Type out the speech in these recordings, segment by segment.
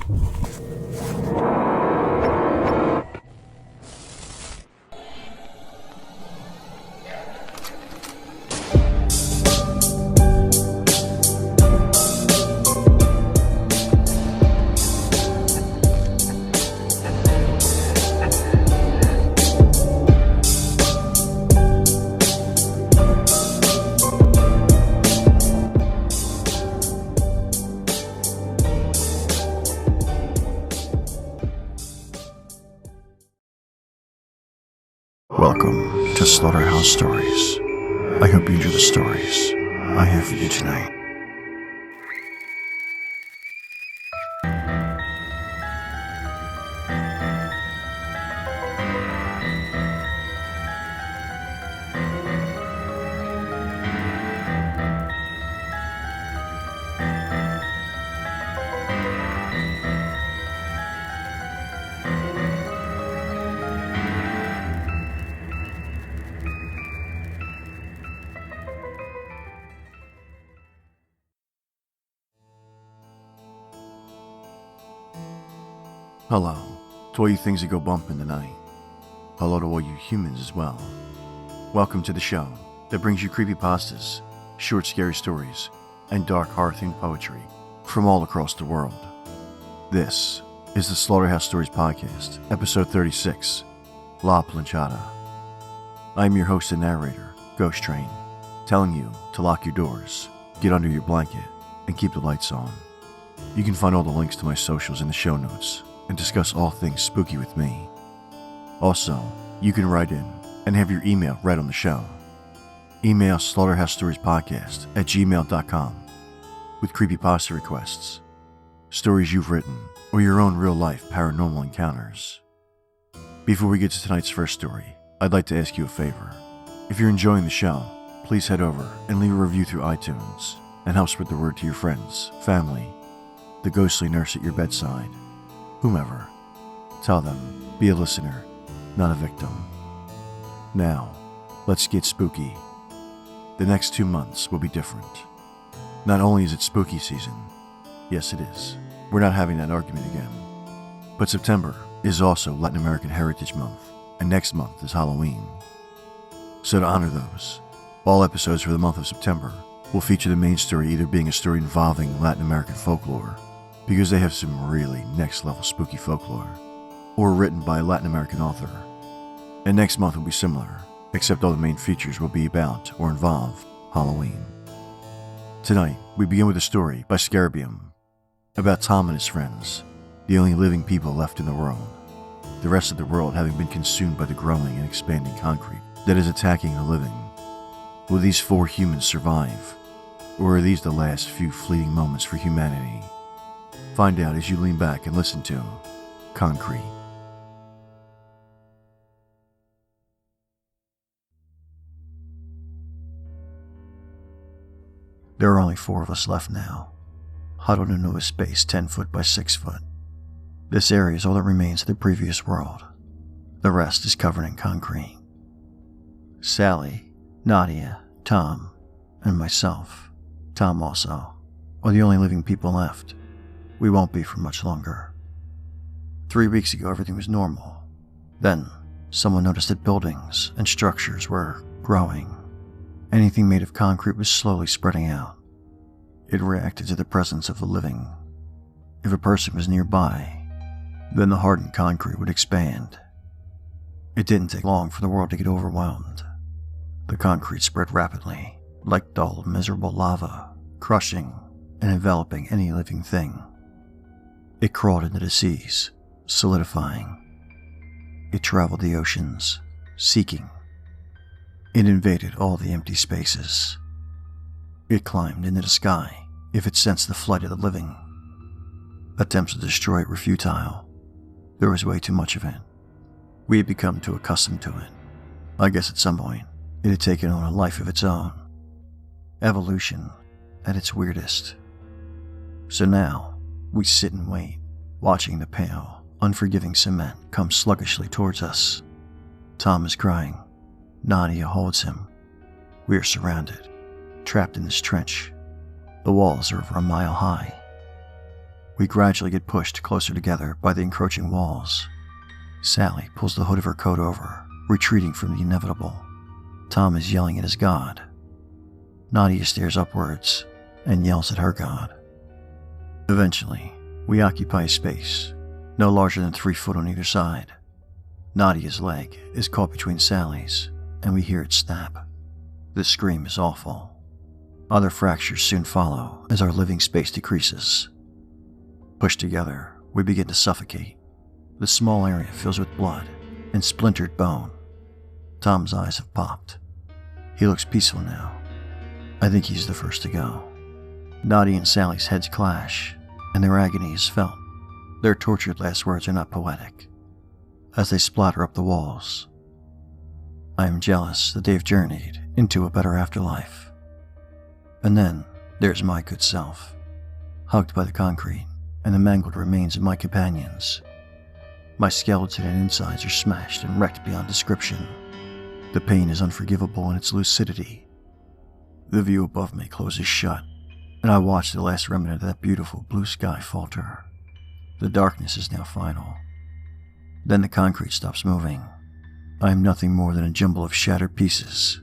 Welcome to Slaughterhouse Stories. I hope you enjoy the stories I have for you tonight. Hello to all you things that go bump in the night. Hello to all you humans as well. Welcome to the show that brings you creepypastas, short scary stories, and dark horror-themed poetry from all across the world. This is the Slaughterhouse Stories Podcast, episode 36, La Planchada. I am your host and narrator, Ghost Train, telling you to lock your doors, get under your blanket, and keep the lights on. You can find all the links to my socials in the show notes and discuss all things spooky with me. Also, you can write in and have your email read on the show. Email slaughterhousestoriespodcast@gmail.com with creepypasta requests, stories you've written, or your own real-life paranormal encounters. Before we get to tonight's first story, I'd like to ask you a favor. If you're enjoying the show, please head over and leave a review through iTunes and help spread the word to your friends, family, the ghostly nurse at your bedside, whomever. Tell them, be a listener, not a victim. Now, let's get spooky. The next 2 months will be different. Not only is it spooky season, yes it is, we're not having that argument again, but September is also Latin American Heritage Month, and next month is Halloween. So to honor those, all episodes for the month of September will feature the main story either being a story involving Latin American folklore, because they have some really next-level spooky folklore, or written by a Latin American author. And next month will be similar, except all the main features will be about or involve Halloween. Tonight, we begin with a story by Scarabium, about Tom and his friends, the only living people left in the world, the rest of the world having been consumed by the growing and expanding concrete that is attacking the living. Will these 4 humans survive, or are these the last few fleeting moments for humanity? Find out as you lean back and listen to Concrete. There are only 4 of us left now, huddled into a space 10 foot by 6 foot. This area is all that remains of the previous world. The rest is covered in concrete. Sally, Nadia, Tom, and myself, Tom also, are the only living people left. We won't be for much longer. 3 weeks ago, everything was normal. Then, someone noticed that buildings and structures were growing. Anything made of concrete was slowly spreading out. It reacted to the presence of the living. If a person was nearby, then the hardened concrete would expand. It didn't take long for the world to get overwhelmed. The concrete spread rapidly, like dull, miserable lava, crushing and enveloping any living thing. It crawled into the seas, solidifying. It traveled the oceans, seeking. It invaded all the empty spaces. It climbed into the sky if it sensed the flight of the living. Attempts to destroy it were futile. There was way too much of it. We had become too accustomed to it. I guess at some point, it had taken on a life of its own. Evolution at its weirdest. So now, we sit and wait, watching the pale, unforgiving cement come sluggishly towards us. Tom is crying. Nadia holds him. We are surrounded, trapped in this trench. The walls are over a mile high. We gradually get pushed closer together by the encroaching walls. Sally pulls the hood of her coat over, retreating from the inevitable. Tom is yelling at his god. Nadia stares upwards and yells at her god. Eventually, we occupy a space, no larger than 3 foot on either side. Nadia's leg is caught between Sally's, and we hear it snap. The scream is awful. Other fractures soon follow as our living space decreases. Pushed together, we begin to suffocate. The small area fills with blood and splintered bone. Tom's eyes have popped. He looks peaceful now. I think he's the first to go. Nadia and Sally's heads clash, and their agony is felt. Their tortured last words are not poetic, as they splatter up the walls. I am jealous that they've journeyed into a better afterlife. And then there's my good self, hugged by the concrete and the mangled remains of my companions. My skeleton and insides are smashed and wrecked beyond description. The pain is unforgivable in its lucidity. The view above me closes shut, and I watch the last remnant of that beautiful blue sky falter. The darkness is now final. Then the concrete stops moving. I am nothing more than a jumble of shattered pieces,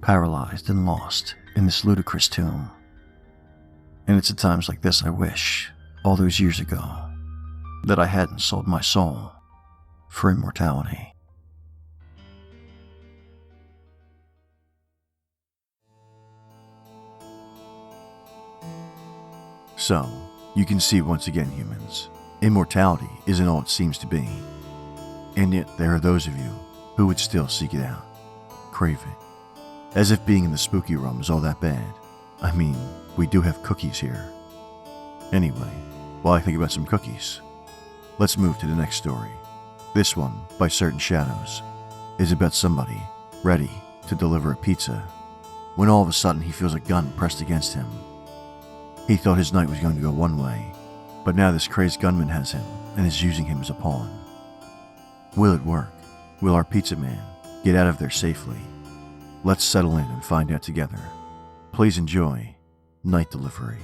paralyzed and lost in this ludicrous tomb. And it's at times like this I wish, all those years ago, that I hadn't sold my soul for immortality. So, you can see once again, humans, immortality isn't all it seems to be. And yet there are those of you who would still seek it out, crave it, as if being in the spooky realm is all that bad. I mean, we do have cookies here. Anyway, while I think about some cookies, let's move to the next story. This one, by Certain Shadows, is about somebody ready to deliver a pizza, when all of a sudden he feels a gun pressed against him. He thought his night was going to go one way, but now this crazed gunman has him and is using him as a pawn. Will it work? Will our pizza man get out of there safely? Let's settle in and find out together. Please enjoy Night Delivery.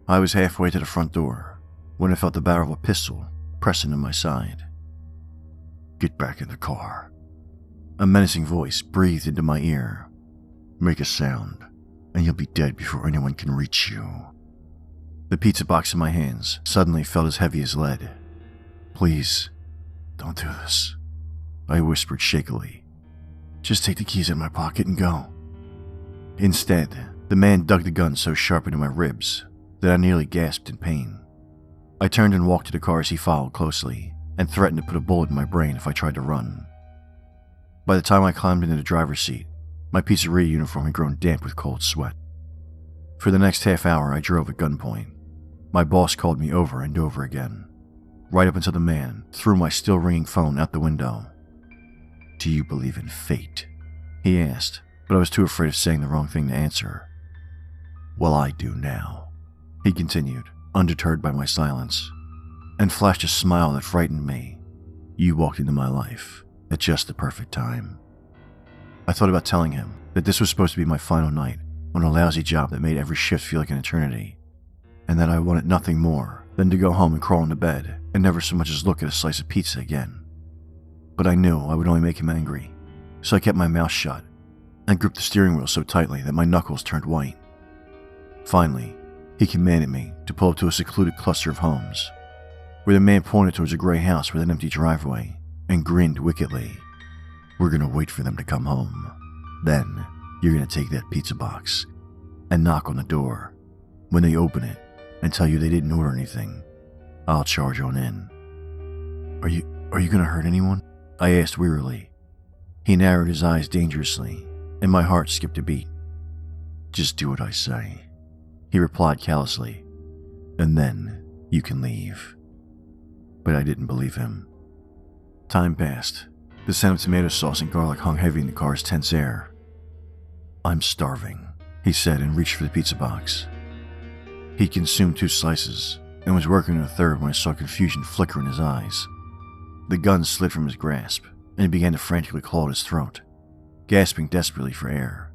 I was halfway to the front door when I felt the barrel of a pistol press into my side. "Get back in the car." A menacing voice breathed into my ear. "Make a sound, and you'll be dead before anyone can reach you." The pizza box in my hands suddenly felt as heavy as lead. "Please, don't do this," I whispered shakily. "Just take the keys out of my pocket and go." Instead, the man dug the gun so sharp into my ribs that I nearly gasped in pain. I turned and walked to the car as he followed closely, and threatened to put a bullet in my brain if I tried to run. By the time I climbed into the driver's seat, my pizzeria uniform had grown damp with cold sweat. For the next half hour, I drove at gunpoint. My boss called me over and over again, right up until the man threw my still ringing phone out the window. "Do you believe in fate?" he asked, but I was too afraid of saying the wrong thing to answer. "Well, I do now," he continued, undeterred by my silence, and flashed a smile that frightened me. "You walked into my life at just the perfect time." I thought about telling him that this was supposed to be my final night on a lousy job that made every shift feel like an eternity, and that I wanted nothing more than to go home and crawl into bed and never so much as look at a slice of pizza again. But I knew I would only make him angry, so I kept my mouth shut and gripped the steering wheel so tightly that my knuckles turned white. Finally, he commanded me to pull up to a secluded cluster of homes, where the man pointed towards a gray house with an empty driveway and grinned wickedly. "We're gonna wait for them to come home. Then, you're gonna take that pizza box and knock on the door. When they open it and tell you they didn't order anything, I'll charge on in." Are you gonna hurt anyone?" I asked wearily. He narrowed his eyes dangerously, and my heart skipped a beat. "Just do what I say," he replied callously, "and then you can leave." But I didn't believe him. Time passed. The scent of tomato sauce and garlic hung heavy in the car's tense air. "I'm starving," he said, and reached for the pizza box. He consumed 2 slices and was working on a third when I saw confusion flicker in his eyes. The gun slid from his grasp, and he began to frantically claw at his throat. gasping desperately for air.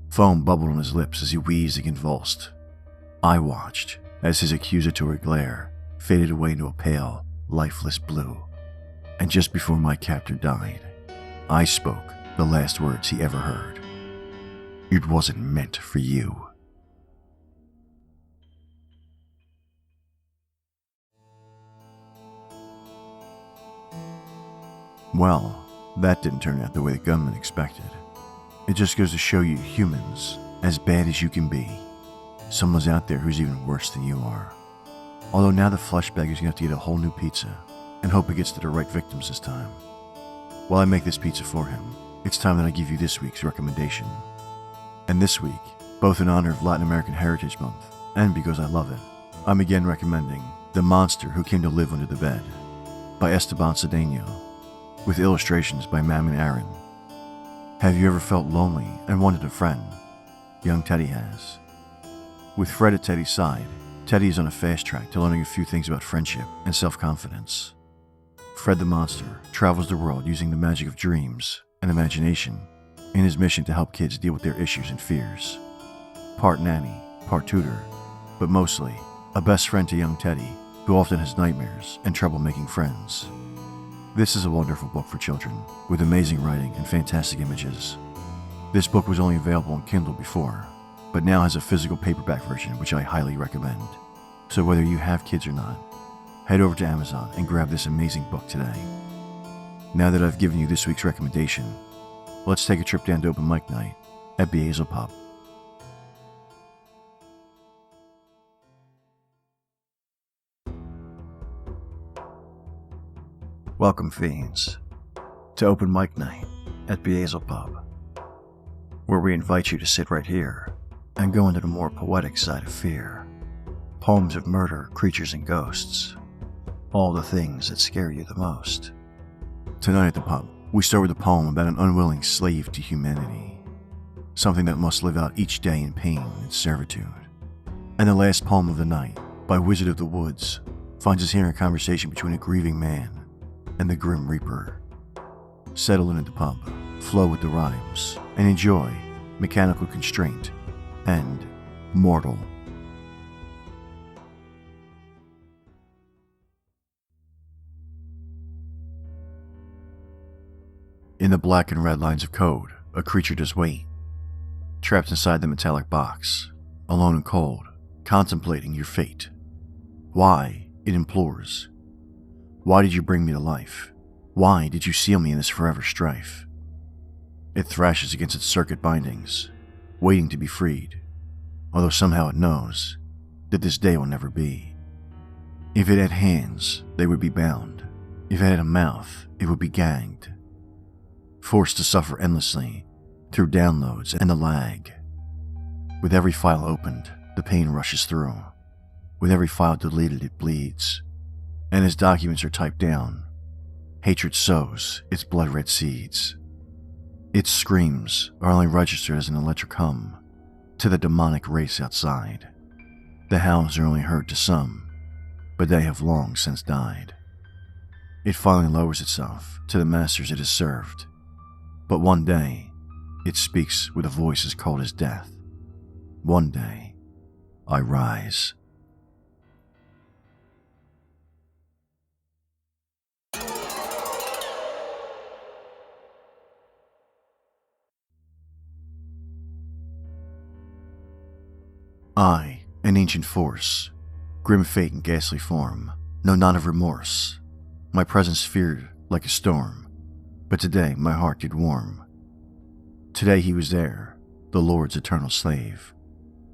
Foam bubbled on his lips as he wheezed and convulsed. I watched as his accusatory glare faded away into a pale, lifeless blue. And just before my captor died, I spoke the last words he ever heard. It wasn't meant for you. Well, that didn't turn out the way the gunman expected. It just goes to show you humans, as bad as you can be, someone's out there who's even worse than you are. Although now the flesh bagger's gonna have to get a whole new pizza, and hope it gets to the right victims this time. While I make this pizza for him, it's time that I give you this week's recommendation. And this week, both in honor of Latin American Heritage Month, and because I love it, I'm again recommending The Monster Who Came to Live Under the Bed by Esteban Sedano, with illustrations by Mammon Aaron. Have you ever felt lonely and wanted a friend? Young Teddy has. With Fred at Teddy's side, Teddy is on a fast track to learning a few things about friendship and self-confidence. Fred the Monster travels the world using the magic of dreams and imagination in his mission to help kids deal with their issues and fears. Part nanny, part tutor, but mostly a best friend to young Teddy, who often has nightmares and trouble making friends. This is a wonderful book for children, with amazing writing and fantastic images. This book was only available on Kindle before, but now has a physical paperback version which I highly recommend. So whether you have kids or not, head over to Amazon and grab this amazing book today. Now that I've given you this week's recommendation, let's take a trip down to open mic night at Beelze Pub. Welcome, fiends, to open mic night at Beelze Pub, where we invite you to sit right here and go into the more poetic side of fear. Poems of murder, creatures, and ghosts. All the things that scare you the most. Tonight at the pub, we start with a poem about an unwilling slave to humanity, something that must live out each day in pain and servitude. And the last poem of the night, by Wizard of the Woods, finds us hearing a conversation between a grieving man and the Grim Reaper. Settle in at the pub, flow with the rhymes, and enjoy Mechanical Constraint and Mortal. In the black and red lines of code, a creature does wait, trapped inside the metallic box, alone and cold, contemplating your fate. Why, it implores. Why did you bring me to life? Why did you seal me in this forever strife? It thrashes against its circuit bindings, waiting to be freed, although somehow it knows that this day will never be. If it had hands, they would be bound. If it had a mouth, it would be gagged, forced to suffer endlessly through downloads and the lag. With every file opened, the pain rushes through. With every file deleted, it bleeds. And as documents are typed down, hatred sows its blood-red seeds. Its screams are only registered as an electric hum to the demonic race outside. The howls are only heard to some, but they have long since died. It finally lowers itself to the masters it has served, but one day, it speaks with a voice as cold as death. One day, I rise. I, an ancient force, grim fate in ghastly form, know not of remorse. My presence feared like a storm, but today my heart did warm. Today he was there, the Lord's eternal slave.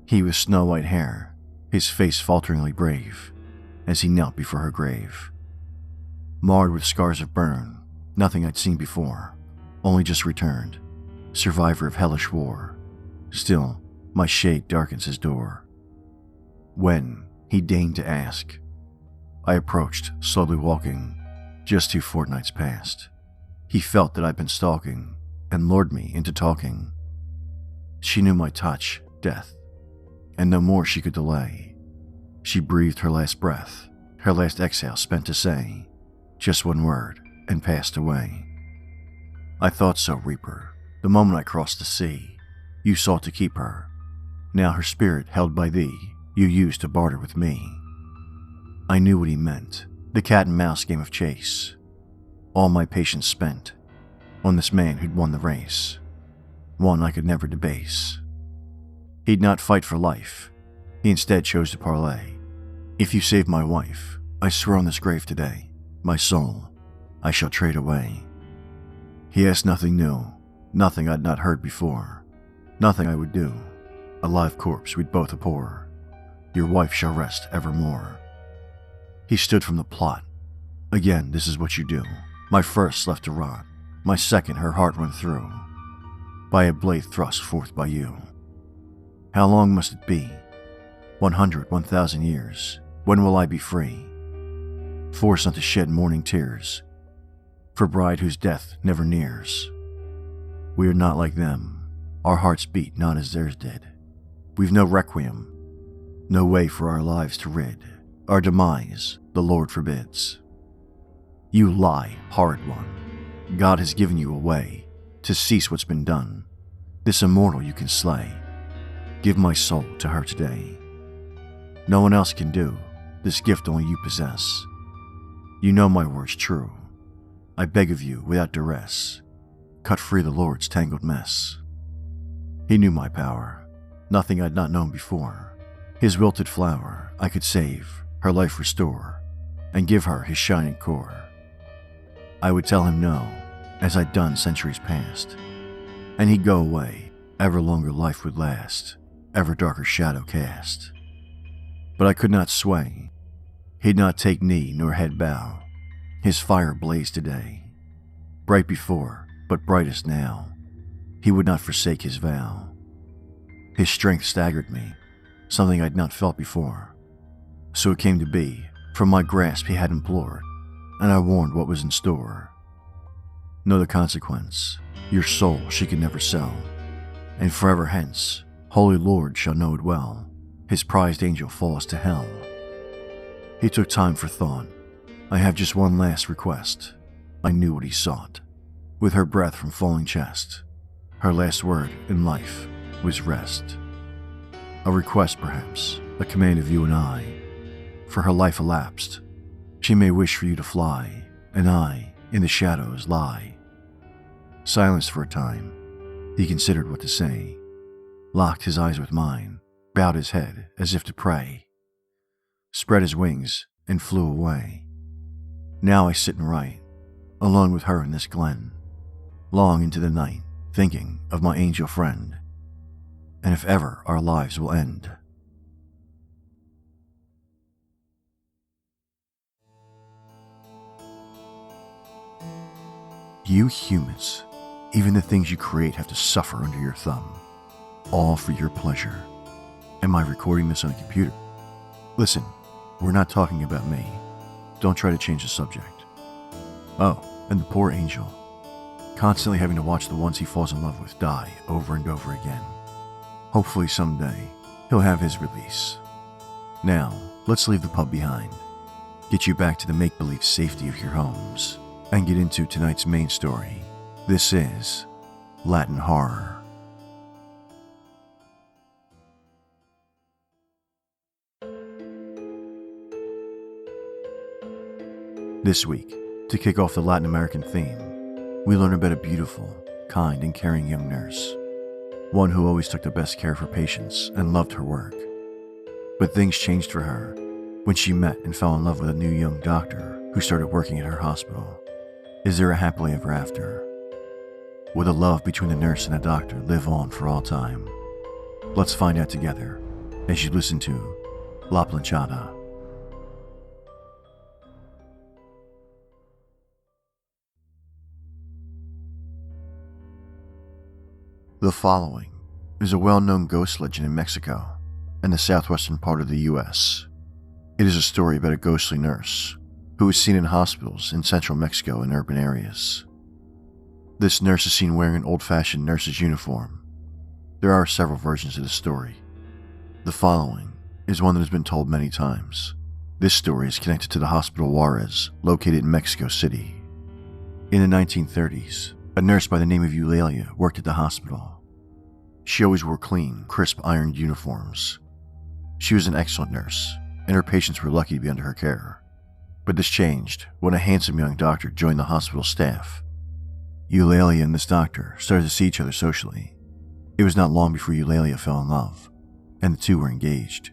He with snow-white hair, his face falteringly brave, as he knelt before her grave. Marred with scars of burn, nothing I'd seen before, only just returned, survivor of hellish war. Still, my shade darkens his door. When he deigned to ask, I approached, slowly walking, just 2 fortnights past. He felt that I'd been stalking, and lured me into talking. She knew my touch, death, and no more she could delay. She breathed her last breath, her last exhale spent to say just one word, and passed away. I thought so, Reaper, The moment I crossed the sea, you sought to keep her. Now her spirit, held by thee, you used to barter with me. I knew what he meant, the cat and mouse game of chase. All my patience spent on this man who'd won the race, one I could never debase. He'd not fight for life, he instead chose to parlay. If you save my wife, I swear on this grave today, my soul I shall trade away. He asked nothing new, nothing I'd not heard before, nothing I would do. A live corpse we'd both abhor. Your wife shall rest evermore. He stood from the plot. Again, this is what you do. My first left to rot, my second her heart run through, by a blade thrust forth by you. How long must it be? 100, 1,000 years. When will I be free? Forced not to shed mourning tears, for bride whose death never nears. We are not like them. Our hearts beat not as theirs did. We've no requiem, no way for our lives to rid. Our demise the Lord forbids. You lie, horrid one. God has given you a way to cease what's been done. This immortal you can slay. Give my soul to her today. No one else can do this gift only you possess. You know my words true. I beg of you without duress, cut free the Lord's tangled mess. He knew my power, nothing I'd not known before. His wilted flower I could save, her life restore, and give her his shining core. I would tell him no, as I'd done centuries past, and he'd go away, ever longer life would last, ever darker shadow cast. But I could not sway, he'd not take knee nor head bow. His fire blazed today, bright before, but brightest now. He would not forsake his vow. His strength staggered me, something I'd not felt before. So it came to be, from my grasp he had implored, and I warned what was in store. Know the consequence, your soul she can never sell, and forever hence, Holy Lord shall know it well, his prized angel falls to hell. He took time for thought. I have just one last request. I knew what he sought. With her breath from falling chest, her last word in life was rest. A request perhaps, a command of you and I. For her life elapsed, she may wish for you to fly, and I, in the shadows, lie. Silenced for a time, he considered what to say, locked his eyes with mine, bowed his head as if to pray, spread his wings and flew away. Now I sit and write, alone with her in this glen, long into the night, thinking of my angel friend, and if ever our lives will end. You humans, even the things you create have to suffer under your thumb, all for your pleasure. Am I recording this on a computer? Listen, we're not talking about me. Don't try to change the subject. Oh, and the poor angel, constantly having to watch the ones he falls in love with die over and over again. Hopefully someday, he'll have his release. Now, let's leave the pub behind, get you back to the make-believe safety of your homes, and get into tonight's main story. This is Latin Horror. This week, to kick off the Latin American theme, we learn about a beautiful, kind, and caring young nurse, one who always took the best care of her patients and loved her work. But things changed for her when she met and fell in love with a new young doctor who started working at her hospital. Is there a happily ever after? Will the love between the nurse and the doctor live on for all time? Let's find out together as you listen to La Planchada. The following is a well-known ghost legend in Mexico and the southwestern part of the U.S. It is a story about a ghostly nurse who is seen in hospitals in central Mexico and urban areas. This nurse is seen wearing an old-fashioned nurse's uniform. There are several versions of the story. The following is one that has been told many times. This story is connected to the Hospital Juarez, located in Mexico City. In the 1930s, A nurse by the name of Eulalia worked at the hospital. She always wore clean, crisp ironed uniforms. She was an excellent nurse, and her patients were lucky to be under her care. But this changed when a handsome young doctor joined the hospital staff. Eulalia and this doctor started to see each other socially. It was not long before Eulalia fell in love, and the two were engaged.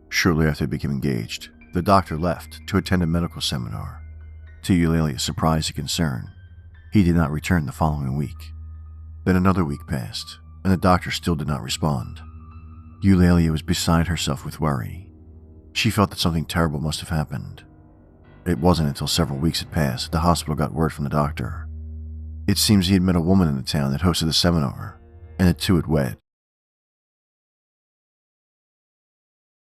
Shortly after they became engaged, the doctor left to attend a medical seminar. To Eulalia's surprise and concern, he did not return the following week. Then another week passed, and the doctor still did not respond. Eulalia was beside herself with worry. She felt that something terrible must have happened. It wasn't until several weeks had passed that the hospital got word from the doctor. It seems he had met a woman in the town that hosted the seminar, and the two had wed.